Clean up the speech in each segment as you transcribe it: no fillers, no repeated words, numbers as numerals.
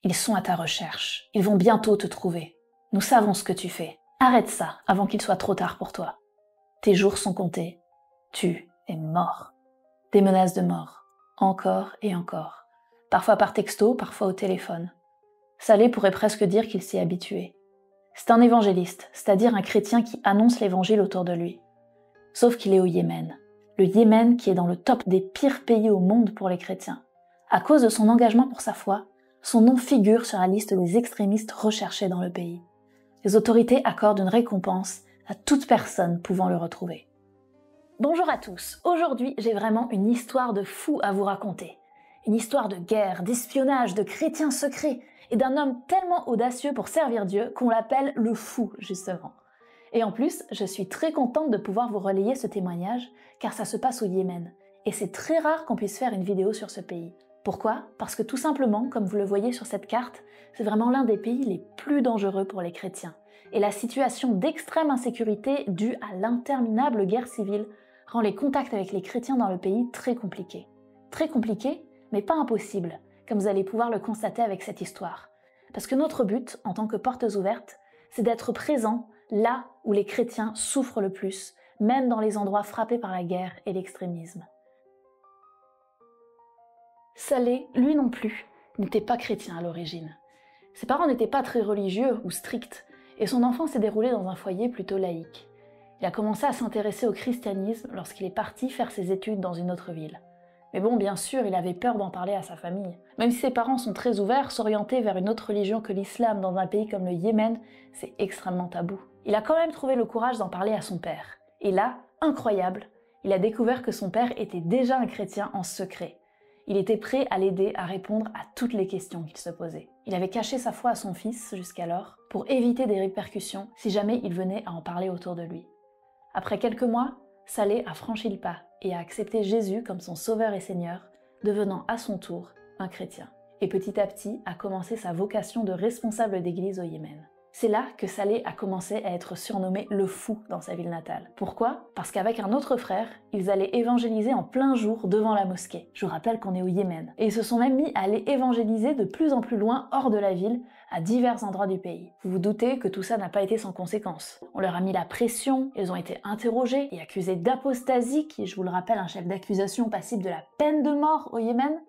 Ils sont à ta recherche. Ils vont bientôt te trouver. Nous savons ce que tu fais. Arrête ça avant qu'il soit trop tard pour toi. Tes jours sont comptés. Tu es mort. Des menaces de mort. Encore et encore. Parfois par texto, parfois au téléphone. Saleh pourrait presque dire qu'il s'y est habitué. C'est un évangéliste, c'est-à-dire un chrétien qui annonce l'évangile autour de lui. Sauf qu'il est au Yémen. Le Yémen qui est dans le top des pires pays au monde pour les chrétiens. À cause de son engagement pour sa foi, son nom figure sur la liste des extrémistes recherchés dans le pays. Les autorités accordent une récompense à toute personne pouvant le retrouver. Bonjour à tous, aujourd'hui j'ai vraiment une histoire de fou à vous raconter. Une histoire de guerre, d'espionnage, de chrétiens secrets et d'un homme tellement audacieux pour servir Dieu qu'on l'appelle le fou, justement. Et en plus, je suis très contente de pouvoir vous relayer ce témoignage car ça se passe au Yémen. Et c'est très rare qu'on puisse faire une vidéo sur ce pays. Pourquoi ? Parce que tout simplement, comme vous le voyez sur cette carte, c'est vraiment l'un des pays les plus dangereux pour les chrétiens. Et la situation d'extrême insécurité due à l'interminable guerre civile rend les contacts avec les chrétiens dans le pays très compliqués. Très compliqués, mais pas impossibles, comme vous allez pouvoir le constater avec cette histoire. Parce que notre but, en tant que portes ouvertes, c'est d'être présents là où les chrétiens souffrent le plus, même dans les endroits frappés par la guerre et l'extrémisme. Saleh, lui non plus, n'était pas chrétien à l'origine. Ses parents n'étaient pas très religieux ou stricts, et son enfance s'est déroulée dans un foyer plutôt laïque. Il a commencé à s'intéresser au christianisme lorsqu'il est parti faire ses études dans une autre ville. Mais bon, bien sûr, il avait peur d'en parler à sa famille. Même si ses parents sont très ouverts, s'orienter vers une autre religion que l'islam dans un pays comme le Yémen, c'est extrêmement tabou. Il a quand même trouvé le courage d'en parler à son père. Et là, incroyable, il a découvert que son père était déjà un chrétien en secret. Il était prêt à l'aider à répondre à toutes les questions qu'il se posait. Il avait caché sa foi à son fils jusqu'alors pour éviter des répercussions si jamais il venait à en parler autour de lui. Après quelques mois, Saleh a franchi le pas et a accepté Jésus comme son sauveur et seigneur, devenant à son tour un chrétien. Et petit à petit a commencé sa vocation de responsable d'église au Yémen. C'est là que Saleh a commencé à être surnommé le fou dans sa ville natale. Pourquoi ? Parce qu'avec un autre frère, ils allaient évangéliser en plein jour devant la mosquée. Je vous rappelle qu'on est au Yémen. Et ils se sont même mis à aller évangéliser de plus en plus loin hors de la ville, à divers endroits du pays. Vous vous doutez que tout ça n'a pas été sans conséquence. On leur a mis la pression, ils ont été interrogés et accusés d'apostasie, qui est, je vous le rappelle, un chef d'accusation passible de la peine de mort au Yémen.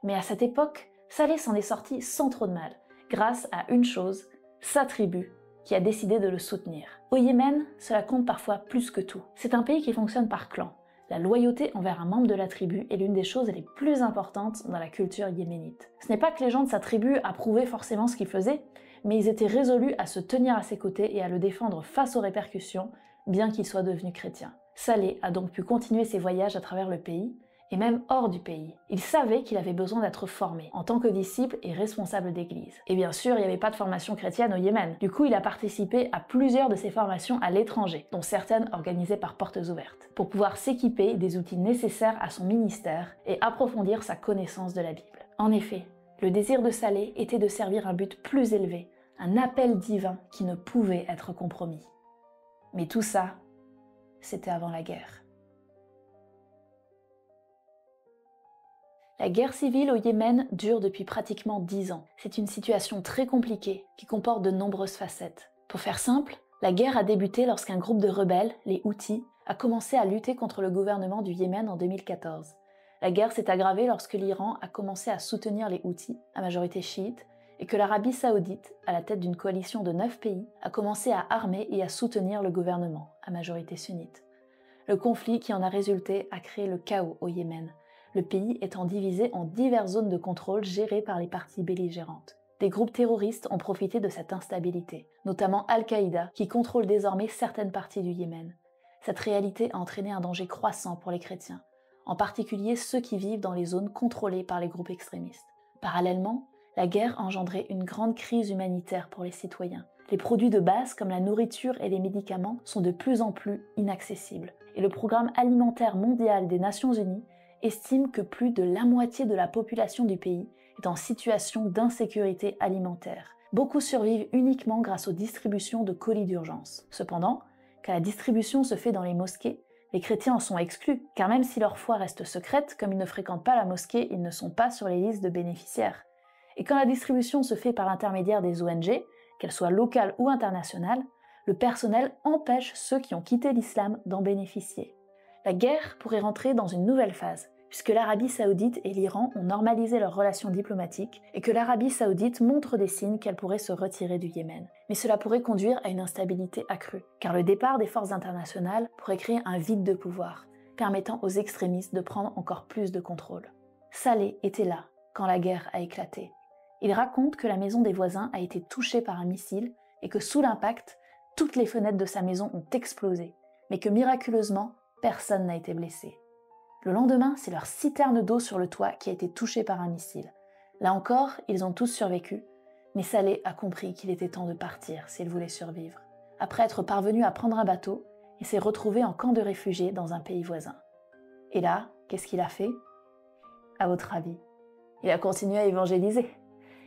Mais à cette époque, Saleh s'en est sorti sans trop de mal, grâce à une chose, sa tribu, qui a décidé de le soutenir. Au Yémen, cela compte parfois plus que tout. C'est un pays qui fonctionne par clan. La loyauté envers un membre de la tribu est l'une des choses les plus importantes dans la culture yéménite. Ce n'est pas que les gens de sa tribu approuvaient forcément ce qu'il faisait, mais ils étaient résolus à se tenir à ses côtés et à le défendre face aux répercussions, bien qu'il soit devenu chrétien. Saleh a donc pu continuer ses voyages à travers le pays, et même hors du pays. Il savait qu'il avait besoin d'être formé en tant que disciple et responsable d'église. Et bien sûr, il n'y avait pas de formation chrétienne au Yémen. Du coup, il a participé à plusieurs de ces formations à l'étranger, dont certaines organisées par Portes Ouvertes, pour pouvoir s'équiper des outils nécessaires à son ministère et approfondir sa connaissance de la Bible. En effet, le désir de Saleh était de servir un but plus élevé, un appel divin qui ne pouvait être compromis. Mais tout ça, c'était avant la guerre. La guerre civile au Yémen dure depuis pratiquement 10 ans. C'est une situation très compliquée qui comporte de nombreuses facettes. Pour faire simple, la guerre a débuté lorsqu'un groupe de rebelles, les Houthis, a commencé à lutter contre le gouvernement du Yémen en 2014. La guerre s'est aggravée lorsque l'Iran a commencé à soutenir les Houthis, à majorité chiite, et que l'Arabie saoudite, à la tête d'une coalition de 9 pays, a commencé à armer et à soutenir le gouvernement, à majorité sunnite. Le conflit qui en a résulté a créé le chaos au Yémen, le pays étant divisé en diverses zones de contrôle gérées par les parties belligérantes. Des groupes terroristes ont profité de cette instabilité, notamment Al-Qaïda, qui contrôle désormais certaines parties du Yémen. Cette réalité a entraîné un danger croissant pour les chrétiens, en particulier ceux qui vivent dans les zones contrôlées par les groupes extrémistes. Parallèlement, la guerre a engendré une grande crise humanitaire pour les citoyens. Les produits de base comme la nourriture et les médicaments sont de plus en plus inaccessibles, et le Programme alimentaire mondial des Nations Unies estime que plus de la moitié de la population du pays est en situation d'insécurité alimentaire. Beaucoup survivent uniquement grâce aux distributions de colis d'urgence. Cependant, quand la distribution se fait dans les mosquées, les chrétiens en sont exclus, car même si leur foi reste secrète, comme ils ne fréquentent pas la mosquée, ils ne sont pas sur les listes de bénéficiaires. Et quand la distribution se fait par l'intermédiaire des ONG, qu'elles soient locales ou internationales, le personnel empêche ceux qui ont quitté l'islam d'en bénéficier. La guerre pourrait rentrer dans une nouvelle phase, puisque l'Arabie Saoudite et l'Iran ont normalisé leurs relations diplomatiques et que l'Arabie Saoudite montre des signes qu'elle pourrait se retirer du Yémen. Mais cela pourrait conduire à une instabilité accrue, car le départ des forces internationales pourrait créer un vide de pouvoir, permettant aux extrémistes de prendre encore plus de contrôle. Saleh était là quand la guerre a éclaté. Il raconte que la maison des voisins a été touchée par un missile et que sous l'impact, toutes les fenêtres de sa maison ont explosé, mais que miraculeusement, personne n'a été blessé. Le lendemain, c'est leur citerne d'eau sur le toit qui a été touchée par un missile. Là encore, ils ont tous survécu, mais Saleh a compris qu'il était temps de partir s'il voulait survivre. Après être parvenu à prendre un bateau, il s'est retrouvé en camp de réfugiés dans un pays voisin. Et là, qu'est-ce qu'il a fait? À votre avis? Il a continué à évangéliser.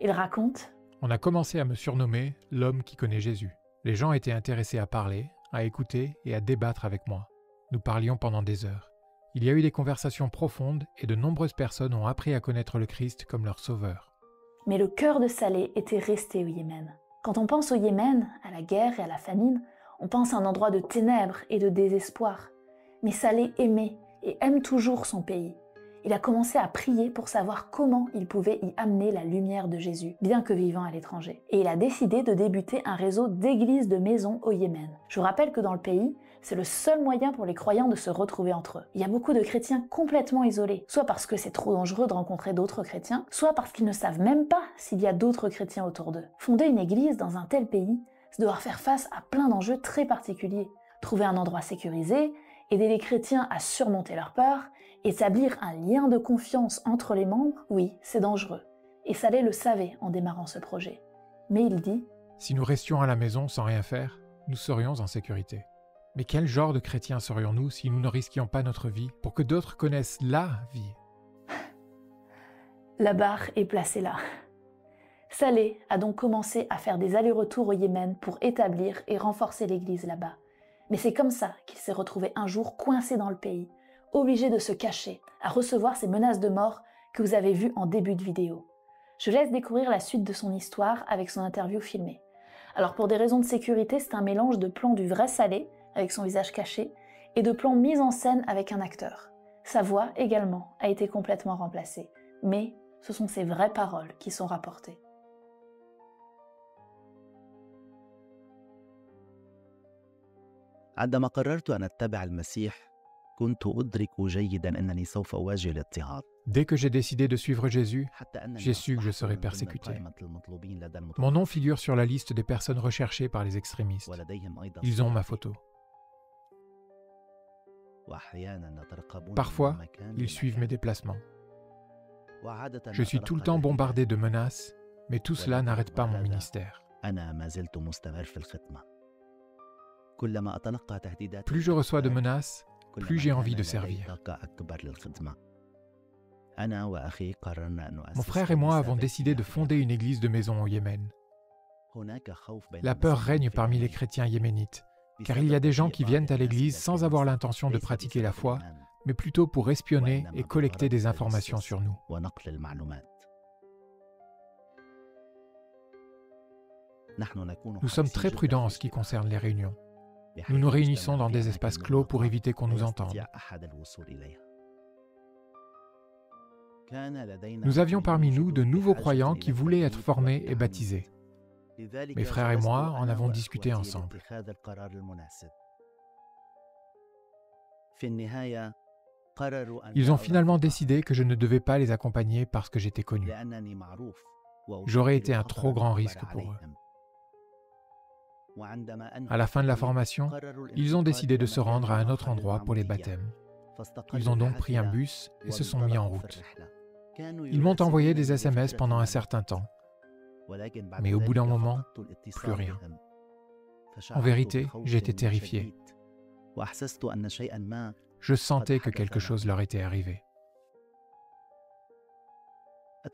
Il raconte: On a commencé à me surnommer l'homme qui connaît Jésus. Les gens étaient intéressés à parler, à écouter et à débattre avec moi. Nous parlions pendant des heures. Il y a eu des conversations profondes et de nombreuses personnes ont appris à connaître le Christ comme leur sauveur. Mais le cœur de Saleh était resté au Yémen. Quand on pense au Yémen, à la guerre et à la famine, on pense à un endroit de ténèbres et de désespoir. Mais Saleh aimait et aime toujours son pays. Il a commencé à prier pour savoir comment il pouvait y amener la lumière de Jésus, bien que vivant à l'étranger. Et il a décidé de débuter un réseau d'églises de maisons au Yémen. Je vous rappelle que dans le pays, c'est le seul moyen pour les croyants de se retrouver entre eux. Il y a beaucoup de chrétiens complètement isolés, soit parce que c'est trop dangereux de rencontrer d'autres chrétiens, soit parce qu'ils ne savent même pas s'il y a d'autres chrétiens autour d'eux. Fonder une église dans un tel pays, c'est devoir faire face à plein d'enjeux très particuliers. Trouver un endroit sécurisé, aider les chrétiens à surmonter leur peur, établir un lien de confiance entre les membres, oui, c'est dangereux. Et Saleh le savait en démarrant ce projet. Mais il dit: Si nous restions à la maison sans rien faire, nous serions en sécurité. Mais quel genre de chrétiens serions-nous si nous ne risquions pas notre vie pour que d'autres connaissent la vie? La barre est placée là. Saleh a donc commencé à faire des allers-retours au Yémen pour établir et renforcer l'église là-bas. Mais c'est comme ça qu'il s'est retrouvé un jour coincé dans le pays, obligé de se cacher, à recevoir ces menaces de mort que vous avez vues en début de vidéo. Je laisse découvrir la suite de son histoire avec son interview filmée. Alors pour des raisons de sécurité, c'est un mélange de plans du vrai Saleh, avec son visage caché, et de plans mis en scène avec un acteur. Sa voix également a été complètement remplacée, mais ce sont ses vraies paroles qui sont rapportées. عندما قررت أن أتبع المسيح كنت أدرك جيداً أنني سوف أواجه الاضطهاد. Dès que j'ai décidé de suivre Jésus, j'ai su que je serais persécuté. Mon nom figure sur la liste des personnes recherchées par les extrémistes. Ils ont ma photo. Parfois, ils suivent mes déplacements. Je suis tout le temps bombardé de menaces, mais tout cela n'arrête pas mon ministère. Plus je reçois de menaces, plus j'ai envie de servir. Mon frère et moi avons décidé de fonder une église de maison au Yémen. La peur règne parmi les chrétiens yéménites, car il y a des gens qui viennent à l'église sans avoir l'intention de pratiquer la foi, mais plutôt pour espionner et collecter des informations sur nous. Nous sommes très prudents en ce qui concerne les réunions. Nous nous réunissons dans des espaces clos pour éviter qu'on nous entende. Nous avions parmi nous de nouveaux croyants qui voulaient être formés et baptisés. Mes frères et moi en avons discuté ensemble. Ils ont finalement décidé que je ne devais pas les accompagner parce que j'étais connu. J'aurais été un trop grand risque pour eux. À la fin de la formation, ils ont décidé de se rendre à un autre endroit pour les baptêmes. Ils ont donc pris un bus et se sont mis en route. Ils m'ont envoyé des SMS pendant un certain temps, mais au bout d'un moment, plus rien. En vérité, j'étais terrifié. Je sentais que quelque chose leur était arrivé.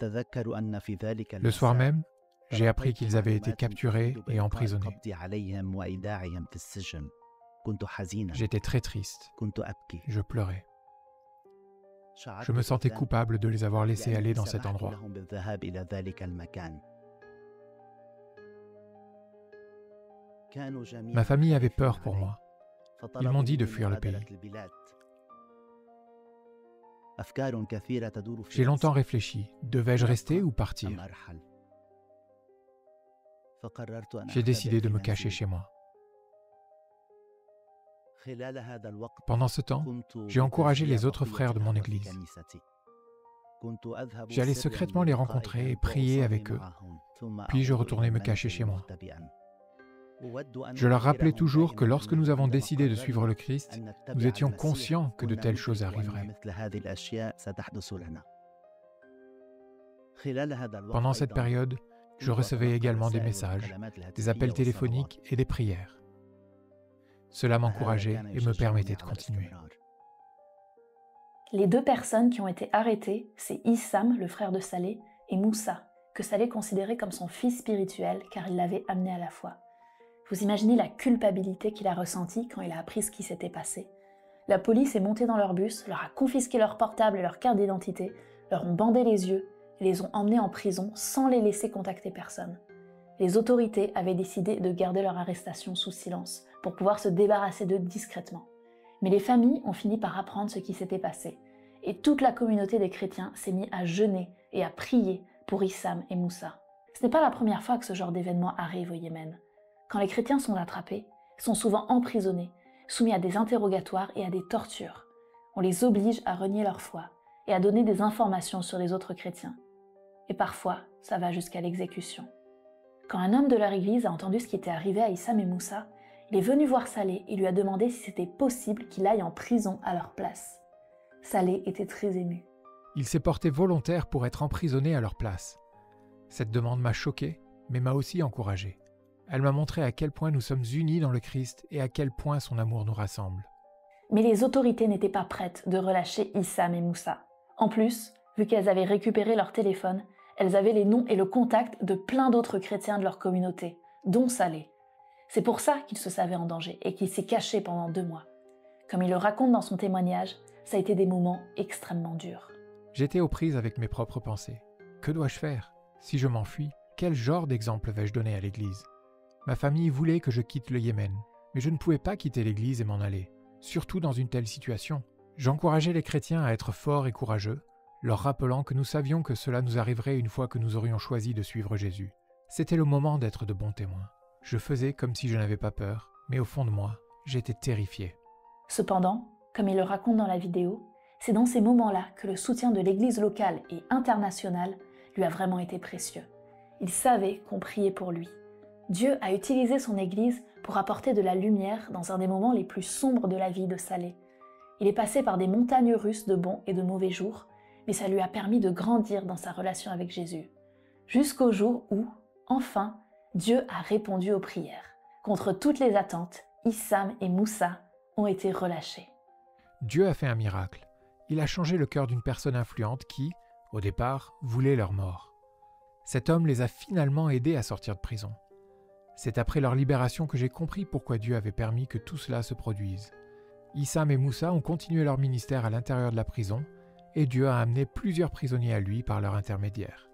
Le soir même, j'ai appris qu'ils avaient été capturés et emprisonnés. J'étais très triste. Je pleurais. Je me sentais coupable de les avoir laissés aller dans cet endroit. Ma famille avait peur pour moi. Ils m'ont dit de fuir le pays. J'ai longtemps réfléchi. Devais-je rester ou partir? J'ai décidé de me cacher chez moi. Pendant ce temps, j'ai encouragé les autres frères de mon église. J'allais secrètement les rencontrer et prier avec eux. Puis je retournais me cacher chez moi. Je leur rappelais toujours que lorsque nous avons décidé de suivre le Christ, nous étions conscients que de telles choses arriveraient. Pendant cette période, je recevais également des messages, des appels téléphoniques et des prières. Cela m'encourageait et me permettait de continuer. Les deux personnes qui ont été arrêtées, c'est Issam, le frère de Saleh, et Moussa, que Saleh considérait comme son fils spirituel car il l'avait amené à la foi. Vous imaginez la culpabilité qu'il a ressentie quand il a appris ce qui s'était passé. La police est montée dans leur bus, leur a confisqué leur portable et leur carte d'identité, leur ont bandé les yeux et les ont emmenés en prison sans les laisser contacter personne. Les autorités avaient décidé de garder leur arrestation sous silence pour pouvoir se débarrasser d'eux discrètement. Mais les familles ont fini par apprendre ce qui s'était passé et toute la communauté des chrétiens s'est mise à jeûner et à prier pour Issam et Moussa. Ce n'est pas la première fois que ce genre d'événement arrive au Yémen. Quand les chrétiens sont attrapés, ils sont souvent emprisonnés, soumis à des interrogatoires et à des tortures. On les oblige à renier leur foi et à donner des informations sur les autres chrétiens. Et parfois, ça va jusqu'à l'exécution. Quand un homme de leur église a entendu ce qui était arrivé à Issam et Moussa, il est venu voir Saleh et lui a demandé si c'était possible qu'il aille en prison à leur place. Saleh était très ému. Il s'est porté volontaire pour être emprisonné à leur place. Cette demande m'a choqué, mais m'a aussi encouragé. Elle m'a montré à quel point nous sommes unis dans le Christ et à quel point son amour nous rassemble. Mais les autorités n'étaient pas prêtes de relâcher Issam et Moussa. En plus, vu qu'elles avaient récupéré leur téléphone, elles avaient les noms et le contact de plein d'autres chrétiens de leur communauté, dont Saleh. C'est pour ça qu'il se savait en danger et qu'il s'est caché pendant 2 mois. Comme il le raconte dans son témoignage, ça a été des moments extrêmement durs. J'étais aux prises avec mes propres pensées. Que dois-je faire? Si je m'enfuis, quel genre d'exemple vais-je donner à l'Église? Ma famille voulait que je quitte le Yémen, mais je ne pouvais pas quitter l'Église et m'en aller, surtout dans une telle situation. J'encourageais les chrétiens à être forts et courageux, leur rappelant que nous savions que cela nous arriverait une fois que nous aurions choisi de suivre Jésus. C'était le moment d'être de bons témoins. Je faisais comme si je n'avais pas peur, mais au fond de moi, j'étais terrifié. Cependant, comme il le raconte dans la vidéo, c'est dans ces moments-là que le soutien de l'Église locale et internationale lui a vraiment été précieux. Il savait qu'on priait pour lui. Dieu a utilisé son Église pour apporter de la lumière dans un des moments les plus sombres de la vie de Saleh. Il est passé par des montagnes russes de bons et de mauvais jours, mais ça lui a permis de grandir dans sa relation avec Jésus. Jusqu'au jour où, enfin, Dieu a répondu aux prières. Contre toutes les attentes, Issam et Moussa ont été relâchés. Dieu a fait un miracle. Il a changé le cœur d'une personne influente qui, au départ, voulait leur mort. Cet homme les a finalement aidés à sortir de prison. C'est après leur libération que j'ai compris pourquoi Dieu avait permis que tout cela se produise. Issam et Moussa ont continué leur ministère à l'intérieur de la prison et Dieu a amené plusieurs prisonniers à lui par leur intermédiaire.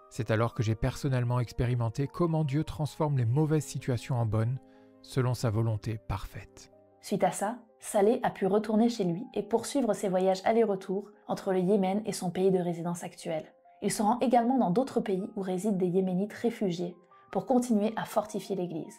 C'est alors que j'ai personnellement expérimenté comment Dieu transforme les mauvaises situations en bonnes selon sa volonté parfaite. Suite à ça, Saleh a pu retourner chez lui et poursuivre ses voyages aller-retour entre le Yémen et son pays de résidence actuel. Il se rend également dans d'autres pays où résident des Yéménites réfugiés pour continuer à fortifier l'Église.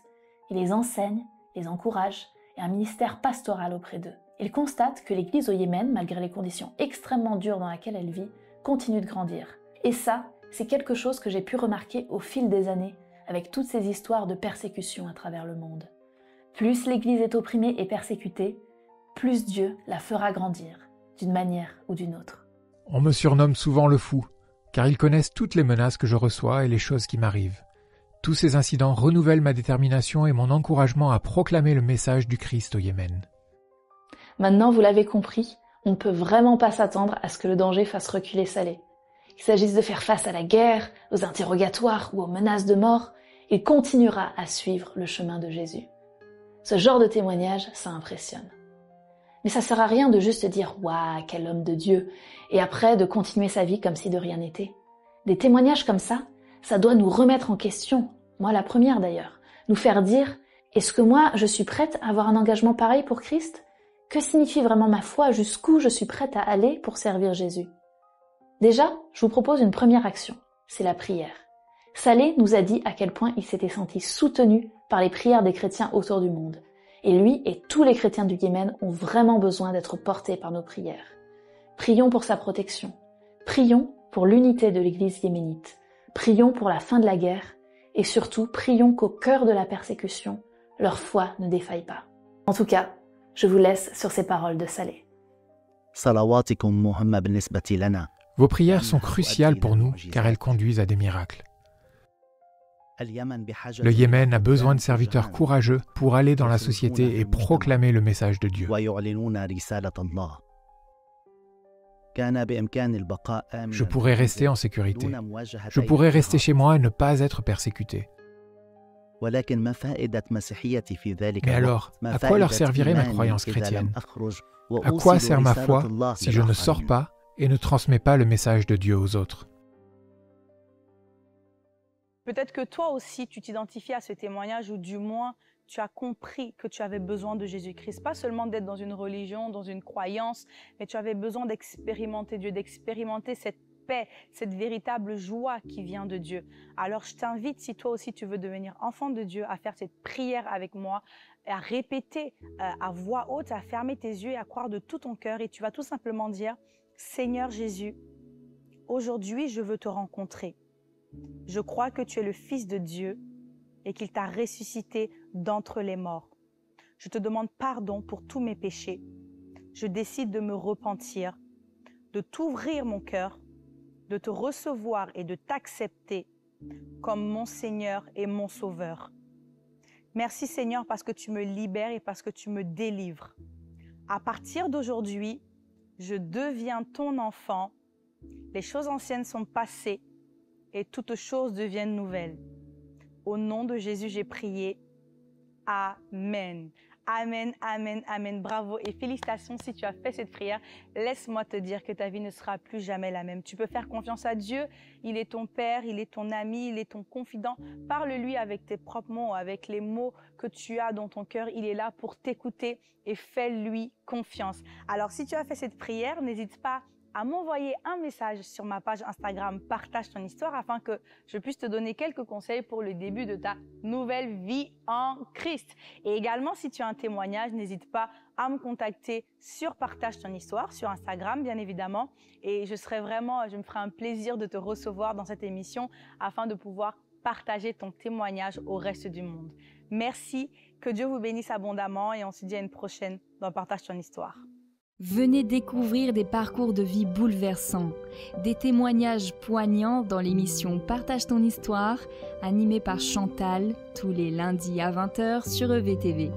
Il les enseigne, les encourage et un ministère pastoral auprès d'eux. Il constate que l'Église au Yémen, malgré les conditions extrêmement dures dans lesquelles elle vit, continue de grandir. Et ça, c'est quelque chose que j'ai pu remarquer au fil des années avec toutes ces histoires de persécution à travers le monde. Plus l'Église est opprimée et persécutée, plus Dieu la fera grandir, d'une manière ou d'une autre. On me surnomme souvent le fou, car ils connaissent toutes les menaces que je reçois et les choses qui m'arrivent. Tous ces incidents renouvellent ma détermination et mon encouragement à proclamer le message du Christ au Yémen. Maintenant, vous l'avez compris, on ne peut vraiment pas s'attendre à ce que le danger fasse reculer Saleh. Qu'il s'agisse de faire face à la guerre, aux interrogatoires ou aux menaces de mort, il continuera à suivre le chemin de Jésus. Ce genre de témoignage, ça impressionne. Mais ça sert à rien de juste dire « Waouh, quel homme de Dieu !» et après de continuer sa vie comme si de rien n'était. Des témoignages comme ça doit nous remettre en question, moi la première d'ailleurs, nous faire dire « Est-ce que moi, je suis prête à avoir un engagement pareil pour Christ ? Que signifie vraiment ma foi ? Jusqu'où je suis prête à aller pour servir Jésus ?» Déjà, je vous propose une première action, c'est la prière. Saleh nous a dit à quel point il s'était senti soutenu par les prières des chrétiens autour du monde. Et lui et tous les chrétiens du Yémen ont vraiment besoin d'être portés par nos prières. Prions pour sa protection. Prions pour l'unité de l'Église yéménite. Prions pour la fin de la guerre. Et surtout, prions qu'au cœur de la persécution, leur foi ne défaille pas. En tout cas, je vous laisse sur ces paroles de Saleh. Vos prières sont cruciales pour nous car elles conduisent à des miracles. Le Yémen a besoin de serviteurs courageux pour aller dans la société et proclamer le message de Dieu. Je pourrais rester en sécurité. Je pourrais rester chez moi et ne pas être persécuté. Mais alors, à quoi leur servirait ma croyance chrétienne? À quoi sert ma foi si je ne sors pas et ne transmets pas le message de Dieu aux autres? Peut-être que toi aussi, tu t'identifies à ce témoignage ou du moins, tu as compris que tu avais besoin de Jésus-Christ. Pas seulement d'être dans une religion, dans une croyance, mais tu avais besoin d'expérimenter Dieu, d'expérimenter cette paix, cette véritable joie qui vient de Dieu. Alors je t'invite, si toi aussi tu veux devenir enfant de Dieu, à faire cette prière avec moi, à répéter à voix haute, à fermer tes yeux et à croire de tout ton cœur. Et tu vas tout simplement dire, Seigneur Jésus, aujourd'hui je veux te rencontrer. Je crois que tu es le Fils de Dieu et qu'il t'a ressuscité d'entre les morts. Je te demande pardon pour tous mes péchés. Je décide de me repentir, de t'ouvrir mon cœur, de te recevoir et de t'accepter comme mon Seigneur et mon Sauveur. Merci Seigneur parce que tu me libères et parce que tu me délivres. À partir d'aujourd'hui, je deviens ton enfant. Les choses anciennes sont passées et toutes choses deviennent nouvelles. Au nom de Jésus, j'ai prié. Amen. Amen, amen, amen. Bravo et félicitations si tu as fait cette prière. Laisse-moi te dire que ta vie ne sera plus jamais la même. Tu peux faire confiance à Dieu. Il est ton Père, il est ton ami, il est ton confident. Parle-lui avec tes propres mots, avec les mots que tu as dans ton cœur. Il est là pour t'écouter et fais-lui confiance. Alors, si tu as fait cette prière, n'hésite pas à m'envoyer un message sur ma page Instagram Partage ton histoire afin que je puisse te donner quelques conseils pour le début de ta nouvelle vie en Christ. Et également, si tu as un témoignage, n'hésite pas à me contacter sur Partage ton histoire, sur Instagram bien évidemment. Et je me ferai un plaisir de te recevoir dans cette émission afin de pouvoir partager ton témoignage au reste du monde. Merci, que Dieu vous bénisse abondamment et on se dit à une prochaine dans Partage ton histoire. Venez découvrir des parcours de vie bouleversants, des témoignages poignants dans l'émission Partage ton histoire, animée par Chantal, tous les lundis à 20h sur EVTV.